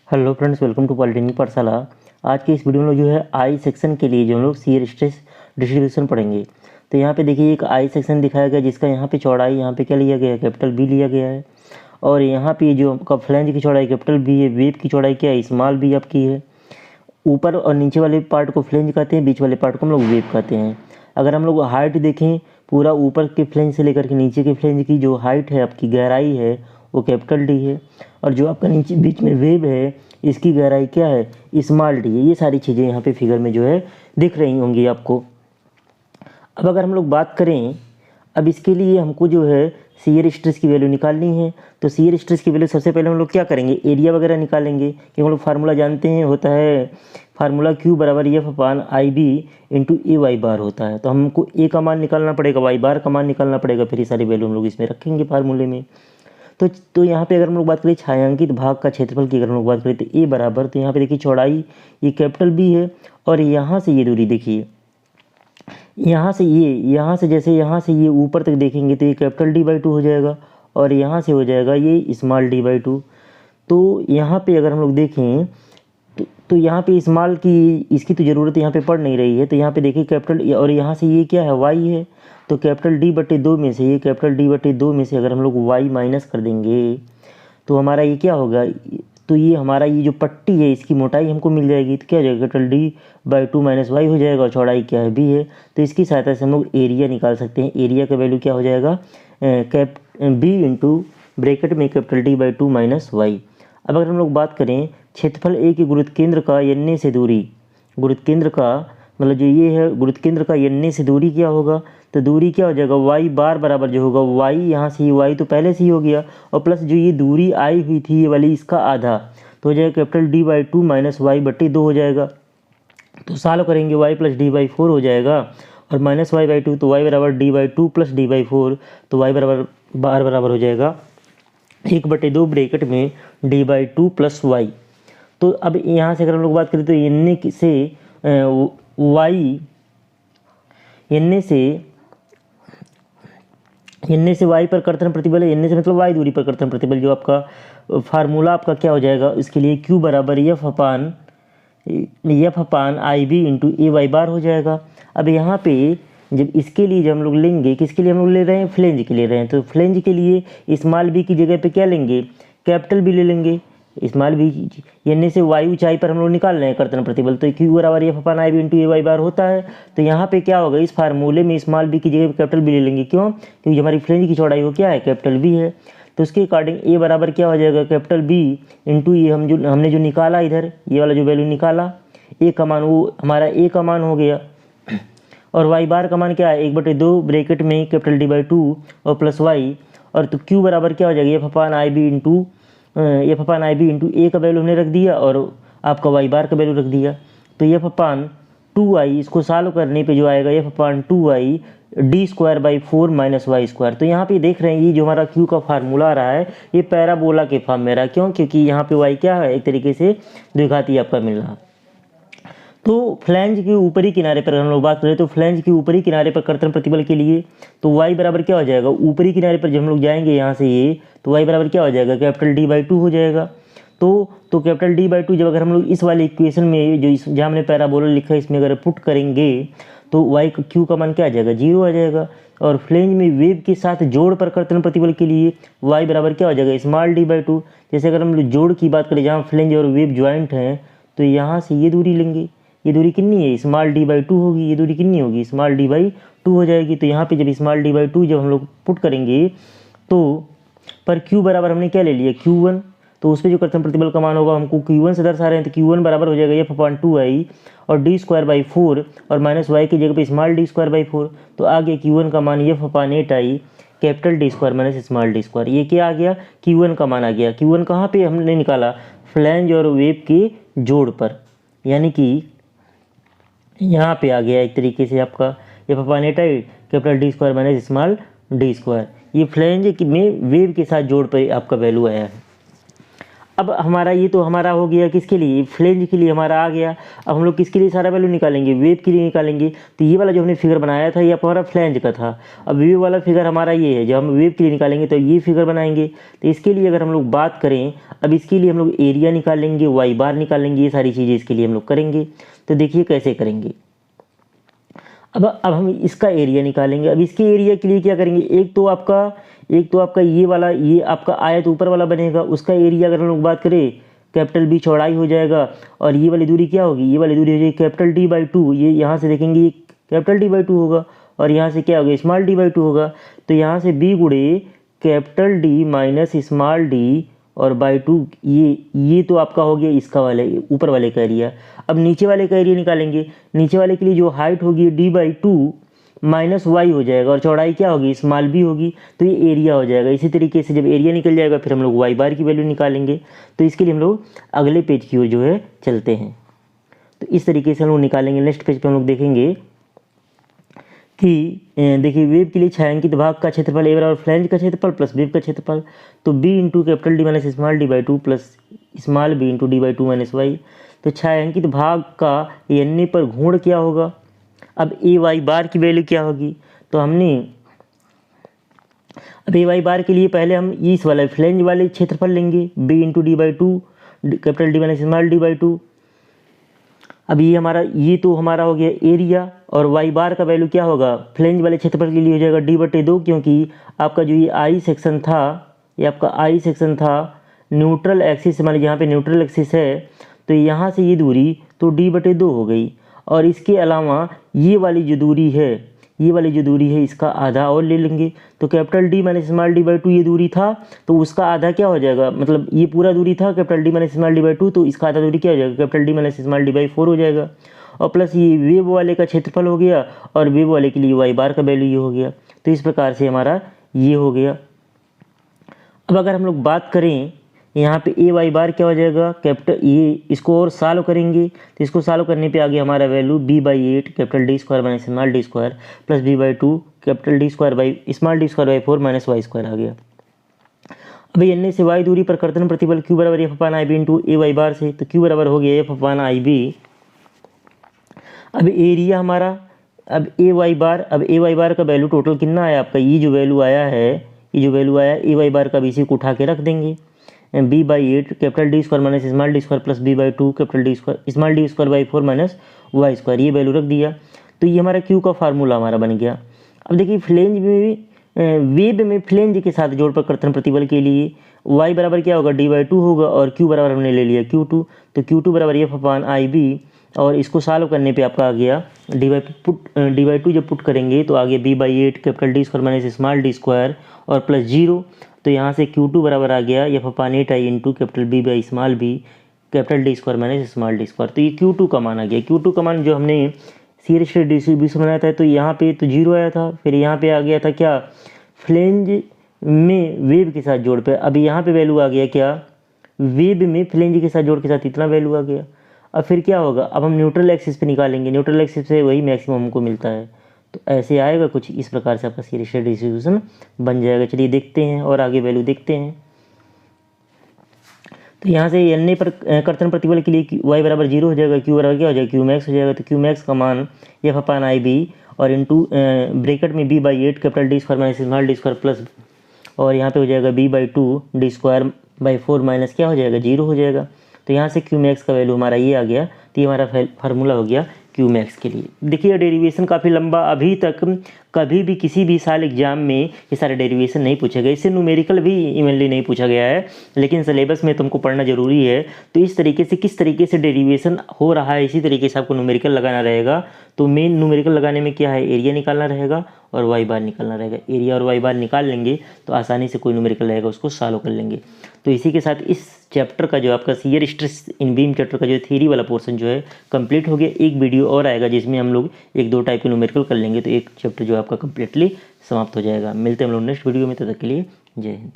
Hello friends, welcome to polytechnic Pathshala. आज के इस वीडियो में जो है आई सेक्शन के लिए जो हम लोग शियर स्ट्रेस डिस्ट्रीब्यूशन पढ़ेंगे। तो यहाँ पे देखिए एक आई सेक्शन दिखाया गया जिसका यहाँ पे चौड़ाई यहाँ पे क्या लिया गया है, कैपिटल बी लिया गया है। और यहाँ पे जो आपका फ्लैंज की चौड़ाई कैपिटल बी है, वेब की चौड़ाई क्या है, स्मॉल बी आपकी है। ऊपर और नीचे वाले पार्ट को फ्लैंज कहते हैं, बीच वाले पार्ट को हम लोग वेब कहते हैं। अगर हम लोग हाइट देखें, पूरा ऊपर के फ्लैंज से लेकर के नीचे के फ्लैंज की जो हाइट है, आपकी गहराई है, वो कैपिटल डी है। और जो आपका नीचे बीच में वेब है, इसकी गहराई क्या है, स्मॉल डी है। ये सारी चीज़ें यहाँ पे फिगर में जो है दिख रही होंगी आपको। अब अगर हम लोग बात करें, अब इसके लिए हमको जो है शियर स्ट्रेस की वैल्यू निकालनी है। तो शियर स्ट्रेस की वैल्यू सबसे पहले हम लोग क्या करेंगे, एरिया वगैरह निकालेंगे, क्योंकि हम लोग फार्मूला जानते हैं, होता है फार्मूला Q बराबर F upon I B into A Y बार होता है। तो हमको ए का मान निकालना पड़ेगा, वाई बार का मान निकालना पड़ेगा, फिर ये सारी वैल्यू हम लोग इसमें रखेंगे फार्मूले में। तो यहाँ पे अगर हम लोग बात करें छायांकित भाग का क्षेत्रफल की, अगर हम लोग बात करें तो ए बराबर, तो यहाँ पे देखिए चौड़ाई ये कैपिटल बी है, और यहाँ से ये दूरी देखिए, यहाँ से जैसे यहाँ से ये ऊपर तक देखेंगे तो ये कैपिटल डी बाई टू हो जाएगा, और यहाँ से हो जाएगा ये स्मॉल डी बाई टू। तो यहाँ पे अगर हम लोग देखें तो यहाँ पे स्मॉल की इसकी तो ज़रूरत यहाँ पे पड़ नहीं रही है। तो यहाँ पे देखिए कैपिटल, और यहाँ से ये क्या है, वाई है। तो कैपिटल डी बटे दो में से, ये कैपिटल डी बटे दो में से अगर हम लोग वाई माइनस कर देंगे तो हमारा ये क्या होगा, तो ये हमारा ये जो पट्टी है इसकी मोटाई हमको मिल जाएगी। तो क्या हो जाएगा, capital D by two minus Y हो जाएगा, और चौड़ाई क्या है, बी है। तो इसकी सहायता से हम लोग एरिया निकाल सकते हैं। एरिया का वैल्यू क्या हो जाएगा, कैप बी इंटू ब्रैकेट में capital D by two minus Y. अब अगर हम लोग बात करें क्षेत्रफल ए के गुरुत्व केंद्र का एन से दूरी, गुरुत्व केंद्र का मतलब जो ये है गुरुत्व केंद्र का एन से दूरी क्या होगा, तो दूरी क्या हो जाएगा, वाई बार बराबर जो होगा वाई, यहाँ से ये वाई तो पहले से ही हो गया, और प्लस जो ये दूरी आई हुई थी ये वाली, इसका आधा, तो हो जाएगा capital D by two minus Y बट्टी दो हो जाएगा। तो सॉल्व करेंगे Y plus D by four हो जाएगा, और माइनस वाई बाई टू, तो वाई बराबर D by two plus D by four, तो वाई बराबर बार बराबर हो जाएगा 1/2 ब्रैकेट में D by two plus Y. तो अब यहाँ से अगर हम लोग बात करें तो एन से वाई पर कर्तन प्रतिबल है, एन से मतलब वाई दूरी पर कर्तन प्रतिबल, जो आपका फार्मूला आपका क्या हो जाएगा इसके लिए, Q बराबर F upon I B into A Y बार हो जाएगा। अब यहाँ पे जब इसके लिए जब हम लोग लेंगे, किसके लिए हम लोग ले रहे हैं, फ्लेंज के ले रहे हैं, तो फ्लेंज के लिए स्मॉल बी की जगह पे क्या लेंगे, कैपिटल बी ले लेंगे। स्मॉल बी एन से वाई ऊंचाई पर हम लोग निकाल रहे हैं कर्तन प्रतिबल, तो Q बराबर F upon I B into A Y बार होता है। तो यहाँ पे क्या होगा, इस फार्मूले में स्मॉल बी की जगह पे कैपिटल बी ले लेंगे, क्यों, क्योंकि हमारी फ्लेंज की चौड़ाई वो क्या है, कैपिटल बी है। तो उसके अकॉर्डिंग ए बराबर क्या हो जाएगा, कैपिटल बी इंटू ये हमने जो निकाला इधर, ये वाला जो वैल्यू निकाला, ए का मान, वो हमारा ए का मान हो गया, और वाई बार का मान क्या है, 1/2 ब्रैकेट में कैपिटल डी बाई टू और प्लस वाई, और तो Q बराबर क्या हो जाएगा, F upon I B into ए का वैल्यू हमने रख दिया, और आपका वाई बार का वैल्यू रख दिया। तो एफ अपान टू आई, इसको सॉल्व करने पे जो आएगा F upon two I D square by four minus Y square. तो यहाँ पे देख रहे हैं ये जो हमारा Q का फार्मूला आ रहा है ये पैराबोला के फॉर्म में रहा है, क्यों, क्योंकि यहाँ पे वाई क्या है, एक तरीके से द्विघाती आपका मिल रहा। तो फ्लैंज के ऊपरी किनारे पर हम लोग बात करें तो फ्लैंज के ऊपरी किनारे पर कर्तन प्रतिबल के लिए तो y बराबर क्या हो जाएगा, ऊपरी किनारे पर जब हम लोग जाएंगे यहाँ से ये, तो y बराबर क्या हो जाएगा, कैपिटल डी बाई टू हो जाएगा। तो कैपिटल डी बाई टू जब अगर हम लोग इस वाले इक्वेशन में जो जहाँ हमने पैराबोला लिखा है इसमें अगर पुट करेंगे तो y Q का मान क्या आ जाएगा, 0 आ जाएगा। और फ्लैंज में वेब के साथ जोड़ पर कर्तन प्रतिबल के लिए y बराबर क्या हो जाएगा, स्मॉल डी बाई टू। जैसे अगर हम लोग जोड़ की बात करें जहाँ फ्लैंज और वेब ज्वाइंट हैं, तो यहाँ से ये दूरी लेंगे, ये दूरी कितनी है, स्मॉल डी बाई टू होगी, ये दूरी कितनी होगी, स्मॉल डी बाई टू हो जाएगी। तो यहाँ पे जब स्मॉल डी बाई टू जब हम लोग पुट करेंगे तो पर Q बराबर हमने क्या ले लिया, Q1, तो उस पर जो कर्तन प्रतिबल का मान होगा हमको Q1 से दर्शा रहे हैं, तो Q1 बराबर हो जाएगा एफ अपान टू आई और डी स्क्वायर बाई फोर, और माइनस वाई की जगह पे small D square by four. तो आ गया Q1 का मान F upon eight I capital D square minus small D square. ये क्या आ गया, Q1 का मान आ गया। Q1 कहाँ पे हमने निकाला, फ्लैंज और वेब के जोड़ पर, यानी कि यहाँ पे आ गया एक तरीके से आपका F upon eight I capital D square minus small D square. ये फ्लैंज में वेव के साथ जोड़ पे आपका वैल्यू आया है। अब हमारा ये तो हमारा हो गया किसके लिए, फ्लेंज के लिए हमारा आ गया। अब हम लोग किसके लिए सारा वैल्यू निकालेंगे, वेव के लिए निकालेंगे। तो ये वाला जो हमने फिगर बनाया था ये हमारा फ्लेंज का था। अब वेव वाला फिगर हमारा ये है, जब हम वेव के लिए निकालेंगे तो ये फिगर बनाएंगे। तो इसके लिए अगर हम लोग बात करें, अब इसके लिए हम लोग एरिया निकालेंगे, वाई बार निकालेंगे, ये सारी चीज़ें इसके लिए हम लोग करेंगे। तो देखिए कैसे करेंगे। अब हम इसका एरिया निकालेंगे। अब इसके एरिया के लिए क्या करेंगे, एक तो आपका ये वाला, ये आपका आयत ऊपर वाला बनेगा, उसका एरिया अगर हम लोग बात करें कैपिटल बी चौड़ाई हो जाएगा। और ये वाली दूरी क्या होगी, ये वाली दूरी हो जाएगी कैपिटल डी बाई टू। ये यहाँ से देखेंगे ये कैपिटल डी बाई टू होगा, और यहाँ से क्या होगा, स्मॉल डी बाई टू होगा। तो यहाँ से बी गुड़े capital D minus small D और बाई टू, ये तो आपका हो गया इसका वाले ऊपर वाले का एरिया। अब नीचे वाले का एरिया निकालेंगे। नीचे वाले के लिए जो हाइट होगी D by two minus Y हो जाएगा, और चौड़ाई क्या होगी, स्मॉल बी होगी। तो ये एरिया हो जाएगा। इसी तरीके से जब एरिया निकल जाएगा फिर हम लोग वाई बार की वैल्यू निकालेंगे। तो इसके लिए हम लोग अगले पेज की ओर जो है चलते हैं। तो इस तरीके से हम लोग निकालेंगे। नेक्स्ट पेज पे हम लोग देखेंगे कि देखिए वेव के लिए छायांकित भाग का क्षेत्रफल ए बराबर फ्लैंज का क्षेत्रफल प्लस वेव का क्षेत्रफल। तो B into capital D minus small D by two plus small B into D by two minus Y. तो छायांकित भाग का एन पर घूर्ण क्या होगा। अब ए वाई बार की वैल्यू क्या होगी, तो हमने अब ए वाई बार के लिए पहले हम इस वाला फ्लैंज वाले क्षेत्रफल लेंगे, B into D by two capital D minus small D by two. अब ये तो हमारा हो गया एरिया, और वाई बार का वैल्यू क्या होगा, फ्लैंज वाले क्षेत्रफल के लिए हो जाएगा डी बटे दो, क्योंकि आपका जो ये आई सेक्शन था, ये आपका आई सेक्शन था न्यूट्रल एक्सिस, मान लीजिए यहाँ पे न्यूट्रल एक्सिस है, तो यहाँ से ये दूरी तो डी बटे दो हो गई। और इसके अलावा ये वाली जो दूरी है इसका आधा और ले लेंगे। तो capital D minus small D by to ये दूरी था, तो उसका आधा क्या हो जाएगा, मतलब ये पूरा दूरी था capital D minus small D by two, तो इसका आधा दूरी क्या हो जाएगा, capital D minus small D by four हो जाएगा। और प्लस ये वेव वाले का क्षेत्रफल हो गया, और वेव वाले के लिए वाई बार का वैल्यू ये हो गया। तो इस प्रकार से हमारा ये हो गया। अब अगर हम लोग बात करें यहाँ पे ए वाई बार क्या हो जाएगा, कैपिटल ये इसको और सॉल्व करेंगे, तो इसको सॉल्व करने पे आगे हमारा value B by eight capital D square minus small D square plus B by two capital D square by small D square by four minus Y square आ गया। अब एन से वाई दूरी पर कर्तन प्रतिबल क्यू बराबर F upon I B into A Y बार से, तो क्यू बराबर हो गया एफ अपान आई बी। अब एरिया हमारा, अब ए वाई बार का वैल्यू टोटल कितना आया आपका, ये जो वैल्यू आया ए वाई बार का, इसी को उठा के रख देंगे। B by eight capital D square minus small D square plus B by two capital D square small D square by four minus Y square, ये वैल्यू रख दिया। तो ये हमारा क्यू का फार्मूला हमारा बन गया। अब देखिए फ्लेंज में वेब में फ्लेंज के साथ जोड़ पर कर्तन प्रतिबल के लिए वाई बराबर क्या होगा, डी बाई टू होगा, और क्यू बराबर हमने ले लिया क्यू टू। तो क्यू टू बराबर एफ अपान आई बी, और इसको सॉल्व करने पे आपका आ गया डी बाई टू जब पुट करेंगे तो आगे B by eight capital D square minus small D square और प्लस जीरो। तो यहाँ से Q2 बराबर आ गया F upon eight I into capital B by small B capital D square minus small D square. तो ये Q2 का मान आ गया। Q2 का मान जो हमने सीरीज स्टेट डिस्ट्रीब्यूशन बनाया था, तो यहाँ पे तो जीरो आया था, फिर यहाँ पे आ गया था क्या, फ्लेंज में वेव के साथ जोड़ पे। अभी यहाँ पे वैल्यू आ गया क्या, वेव में फ्लेंज के साथ जोड़ के साथ इतना वैल्यू आ गया। अब फिर क्या होगा, अब हम न्यूट्रल एक्सिस पे निकालेंगे, न्यूट्रल एक्सिस से वही मैक्सिमम हमको मिलता है। तो ऐसे आएगा कुछ इस प्रकार से आपका सीरीज स्टेट डिस्ट्रीब्यूशन बन जाएगा। चलिए देखते हैं और आगे वैल्यू देखते हैं। तो यहाँ से एन पर कर्तन प्रतिबल के लिए वाई बराबर जीरो हो जाएगा, क्यू बराबर क्या हो जाएगा, क्यू मैक्स हो जाएगा। तो क्यू मैक्स का मान एफ अपान आई बी और इंटू ब्रैकेट में B by eight capital D square minus small D square plus, और यहाँ पे हो जाएगा B by two D square by four minus क्या हो जाएगा, जीरो हो जाएगा। तो यहाँ से क्यू मैक्स का वैल्यू हमारा ये आ गया। तो ये हमारा फार्मूला हो गया क्यू मैक्स के लिए। देखिए डेरिवेशन काफ़ी लंबा, अभी तक कभी भी किसी भी साल एग्जाम में ये सारे डेरिवेशन नहीं पूछे गए। इससे न्यूमेरिकल भी इवेंटली नहीं पूछा गया है, लेकिन सिलेबस में तुमको पढ़ना जरूरी है। तो इस तरीके से किस तरीके से डेरिवेशन हो रहा है, इसी तरीके से आपको न्यूमेरिकल लगाना रहेगा। तो मेन न्यूमेरिकल लगाने में क्या है, एरिया निकालना रहेगा और वाई बार निकालना रहेगा। एरिया और वाई बार निकाल लेंगे तो आसानी से कोई न्यूमेरिकल रहेगा उसको सॉल्व कर लेंगे। तो इसी के साथ इस चैप्टर का जो आपका shear stress in beam chapter का जो थ्योरी वाला पोर्शन जो है कंप्लीट हो गया। एक वीडियो और आएगा जिसमें हम लोग एक दो टाइप के न्यूमेरिकल कर लेंगे, तो एक चैप्टर जो आपका कंप्लीटली समाप्त हो जाएगा। मिलते हैं हम लोग नेक्स्ट वीडियो में, तब तक के लिए जय हिंद।